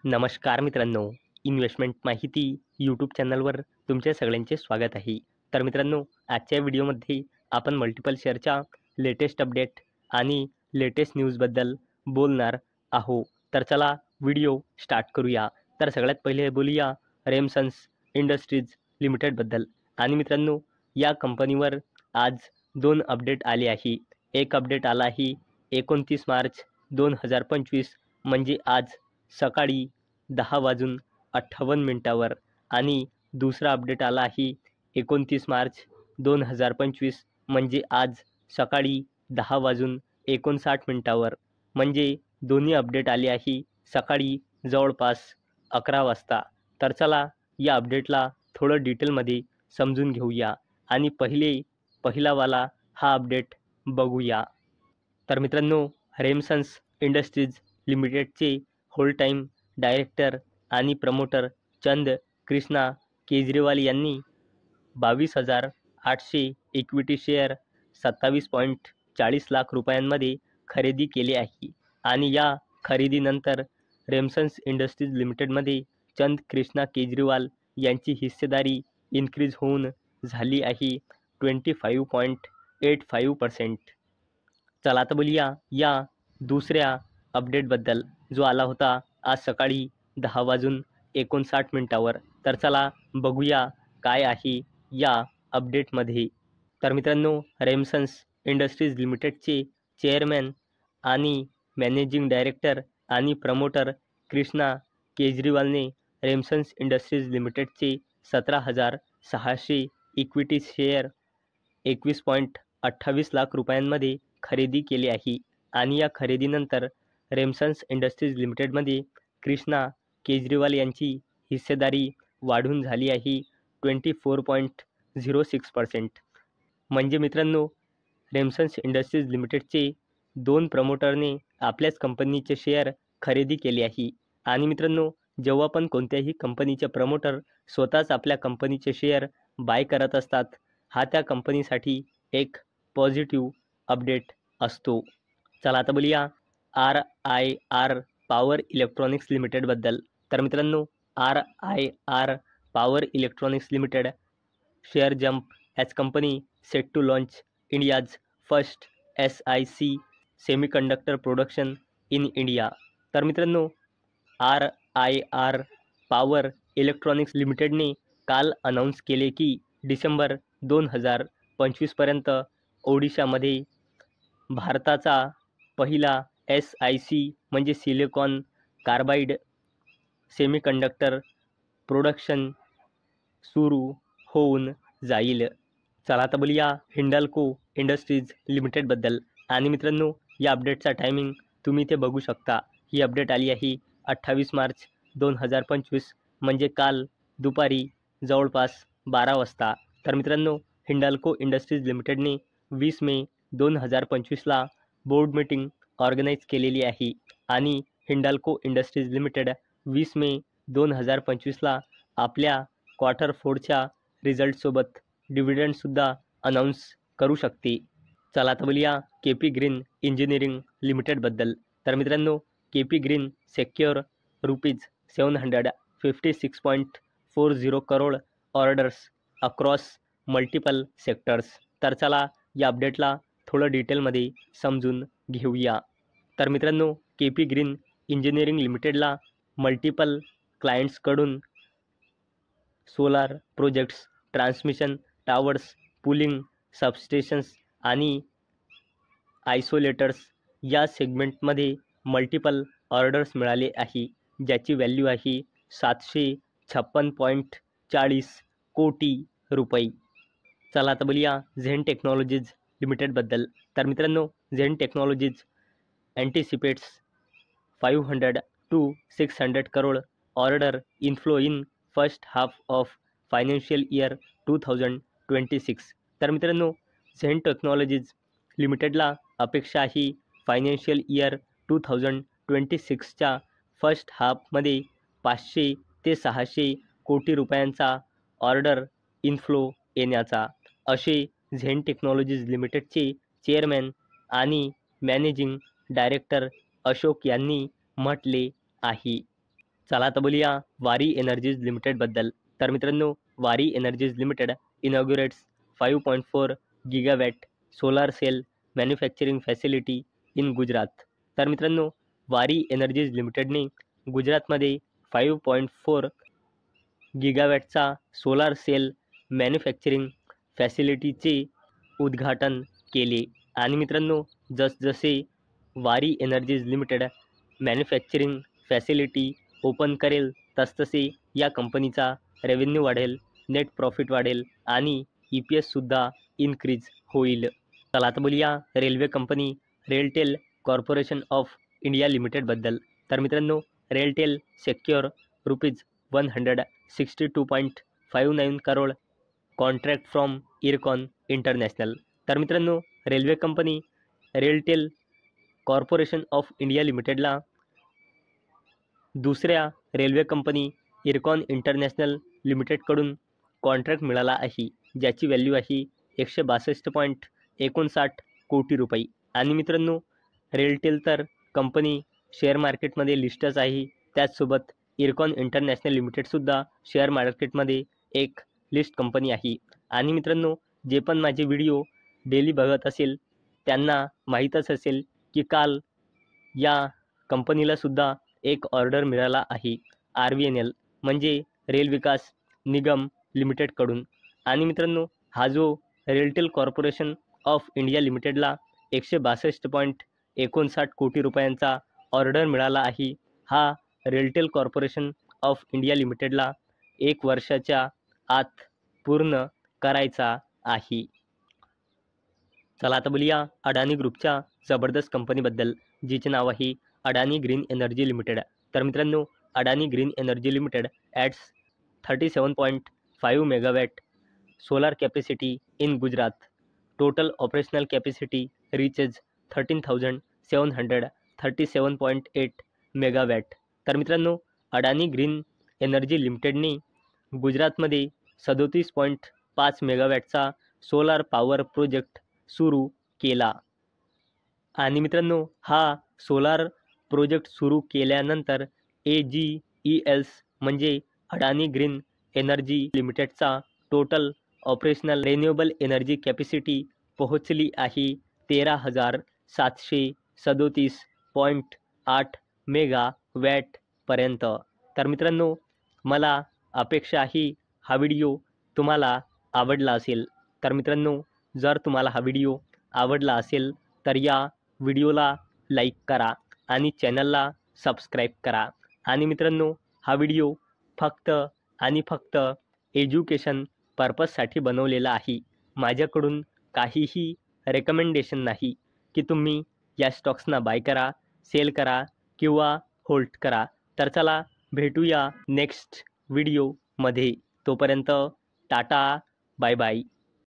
नमस्कार मित्रांनो, इन्व्हेस्टमेंट माहिती यूट्यूब चॅनलवर तुमच्या सगळ्यांचे स्वागत आहे. तर मित्रांनो, आजच्या व्हिडिओमध्ये आपण मल्टिपल शेअरच्या लेटेस्ट अपडेट आणि लेटेस्ट न्यूजबद्दल बोलणार आहोत. तर चला व्हिडिओ स्टार्ट करूया. तर सगळ्यात पहिले बोलूया रेमसन्स इंडस्ट्रीज लिमिटेडबद्दल. आणि मित्रांनो, या कंपनीवर आज 2 अपडेट आले आहे. एक अपडेट आला आहे 29 मार्च 2025 म्हणजे आज सकाळी 10:58 आणि दुसरा अपडेट आला आहे 29 मार्च 2025 म्हणजे आज सकाळी 10:59 म्हणजे दोन्ही अपडेट आले आहे सकाळी जवळपास 11 वाजता. तर चला या अपडेटला थोडं डिटेलमध्ये समजून घेऊया आणि पहिलावाला हा अपडेट बघूया. तर मित्रांनो, रेमसन्स इंडस्ट्रीज लिमिटेडचे होल टाईम डायरेक्टर आणि प्रमोटर चंद कृष्णा केजरीवाल यांनी 22,800 इक्विटी शेअर 27.40 लाख रुपयांमध्ये खरेदी केले आहे. आणि या खरेदीनंतर रेमसन्स इंडस्ट्रीज लिमिटेडमध्ये चंद कृष्णा केजरीवाल यांची हिस्सेदारी इन्क्रीज होऊन झाली आहे 25.85%. चला आता बोलूया या दुसऱ्या अपडेटबद्दल, जो आला होता आज सकाळी 10:59. तर चला बघूया काय आहे या अपडेटमध्ये. तर मित्रांनो, रेमसन्स इंडस्ट्रीज लिमिटेडचे चेअरमॅन आणि मॅनेजिंग डायरेक्टर आणि प्रमोटर कृष्णा केजरीवालने रेमसन्स इंडस्ट्रीज लिमिटेडचे 17,600 इक्विटी शेअर 21.28 लाख रुपयांमध्ये खरेदी केली आहे. आणि या खरेदीनंतर रेमसन्स इंडस्ट्रीज लिमिटेडमध्ये कृष्णा केजरीवाल यांची हिस्सेदारी वाढून झाली आहे 24.06%. म्हणजे मित्रांनो, रेमसन्स इंडस्ट्रीज लिमिटेडचे 2 प्रमोटरने आपल्याच कंपनीचे शेअर खरेदी केले आहे. आणि मित्रांनो, जेव्हा पण कोणत्याही कंपनीचे प्रमोटर स्वतःच आपल्या कंपनीचे शेअर बाय करत असतात, हा त्या कंपनीसाठी एक पॉझिटिव्ह अपडेट असतो. चला आता बोलूया RIR पॉवर इलेक्ट्रॉनिक्स लिमिटेडबद्दल. तर मित्रांनो, RIR power electronics limited share jump as company set to launch India's first SiC semiconductor production in India. तर मित्रांनो, RIR पॉवर इलेक्ट्रॉनिक्स लिमिटेडने काल अनाऊन्स केले की डिसेंबर 2025पर्यंत ओडिशामध्ये भारताचा पहिला SiC म्हणजे सिलिकॉन कार्बाइड सेमीकंडक्टर प्रोडक्शन सुरू होऊन जाईल. चला आता बोलूया हिंडाल्को इंडस्ट्रीज लिमिटेडबद्दल. आणि मित्रांनो, या अपडेटचा टायमिंग तुम्ही इथे बघू शकता. ही अपडेट आली आहे 28 मार्च 2025 म्हणजे काल दुपारी जवळपास 12 वाजता. तर मित्रांनो, हिंडाल्को इंडस्ट्रीज लिमिटेडने 20 मे 2025ला बोर्ड मीटिंग ऑर्गनाईज केलेली आहे. आणि हिंडाल्को इंडस्ट्रीज लिमिटेड 20 मे 2025ला आपल्या क्वार्टर 4च्या रिझल्टसोबत डिव्हिडंडसुद्धा अनाऊन्स करू शकते. चला आता बोलूया KP ग्रीन इंजिनिअरिंग लिमिटेडबद्दल. तर मित्रांनो, KP green secure ₹756.40 crore orders across multiple sectors. तर चला या अपडेटला थोडं डिटेलमध्ये समजून घेऊया. तर मित्रांनो, KP ग्रीन इंजिनिअरिंग लिमिटेडला मल्टिपल क्लायंट्सकडून solar projects, transmission towers, pulling substations आणि आयसोलेटर्स या सेगमेंटमध्ये मल्टिपल ऑर्डर्स मिळाले आहे, ज्याची व्हॅल्यू आहे 756.40 कोटी रुपये. चला आता बोलूया झेन टेक्नॉलॉजीज लिमिटेडबद्दल. तर मित्रांनो, Zen technologies anticipates 500 to 600 crore order inflow in first half of financial year 2026. तर मित्रांनो, झेन टेक्नॉलॉजीज लिमिटेडला अपेक्षा आहे फायनान्शियल इयर 2026च्या फर्स्ट हाफमध्ये 500 ते 600 कोटी रुपयांचा ऑर्डर इनफ्लो येण्याचा, असे झेन टेक्नॉलॉजीज लिमिटेडचे चेअरमॅन आणि मॅनेजिंग डायरेक्टर अशोक यांनी म्हटले आहे. चला आता बोलूया वारी एनर्जीज लिमिटेडबद्दल. तर मित्रांनो, Waaree energies limited inaugurates 5.4 gigawatt solar cell manufacturing facility in Gujarat. तर मित्रांनो, वारी एनर्जीज लिमिटेडने गुजरातमध्ये 5.4 गीगावॅटचा सोलार सेल मॅन्युफॅक्चरिंग फॅसिलिटीचे उद्घाटन केले. आणि मित्रांनो, जसजसे Waaree energies limited manufacturing facility open करेल तसतसे या कंपनीचा रेव्हेन्यू वाढेल, नेट प्रॉफिट वाढेल आणि EPSसुद्धा इन्क्रीज होईल. चला आता बोलूया railway company RailTel corporation of India लिमिटेडबद्दल. तर मित्रांनो, RailTel secure ₹162.59 crore contract from IRCON international. तर मित्रांनो, railway company RailTel corporation of India लिमिटेडला दुसऱ्या रेल्वे कंपनी इरकॉन इंटरनॅशनल लिमिटेडकडून कॉन्ट्रॅक्ट मिळाला आहे, ज्याची व्हॅल्यू आहे 162.59 कोटी रुपये. आणि मित्रांनो, रेलटेल तर कंपनी शेअर मार्केटमध्ये लिस्टच आहे, त्याचसोबत इरकॉन इंटरनॅशनल लिमिटेडसुद्धा शेअर मार्केटमध्ये एक लिस्ट कंपनी आहे. आणि मित्रांनो, जे पण माझे व्हिडिओ डेली बघत असेल त्यांना माहीतच असेल की काल या कंपनीलासुद्धा एक ऑर्डर मिळाला आहे RVNL म्हणजे रेल विकास निगम लिमिटेडकडून. आणि मित्रांनो, हा जो रेलटेल कॉर्पोरेशन ऑफ इंडिया लिमिटेडला 162.59 कोटी रुपयांचा ऑर्डर मिळाला आहे, हा रेलटेल कॉर्पोरेशन ऑफ इंडिया लिमिटेडला 1 वर्षाच्या आत पूर्ण करायचा आहे. चला आता बोलूया अडानी ग्रुपच्या जबरदस्त कंपनीबद्दल, जिचे नाव आहे अडानी ग्रीन एनर्जी लिमिटेड. तर मित्रांनो, Adani green energy limited ads 37.5 megawatt solar capacity in Gujarat. Total operational capacity reaches 13,737.8 megawatt. तर मित्रांनो, अडानी ग्रीन एनर्जी लिमिटेडने गुजरातमध्ये 37.5 मेगावॅटचा सोलार पॉवर प्रोजेक्ट सुरू केला. आणि मित्रांनो, हा सोलार प्रोजेक्ट सुरू केल्यानंतर AGELs म्हणजे अडानी ग्रीन एनर्जी लिमिटेडचा total operational renewable energy capacity पोहोचली आहे 13,737.8 मेगावॅटपर्यंत. तर मित्रांनो, मला अपेक्षा आहे हा व्हिडिओ तुम्हाला आवडला असेल. तर मित्रांनो, जर तुम्हाला हा व्हिडिओ आवडला असेल तर या व्हिडिओला लाईक करा आणि चॅनलला सबस्क्राईब करा. आणि मित्रांनो, हा व्हिडिओ फक्त आणि फक्त एज्युकेशन पर्पजसाठी बनवलेला आहे. माझ्याकडून काहीही रेकमेंडेशन नाही की तुम्ही या स्टॉक्सना बाय करा, सेल करा किंवा होल्ड करा. तर चला भेटूया नेक्स्ट व्हिडिओमध्ये. तोपर्यंत टाटा, बाय बाय.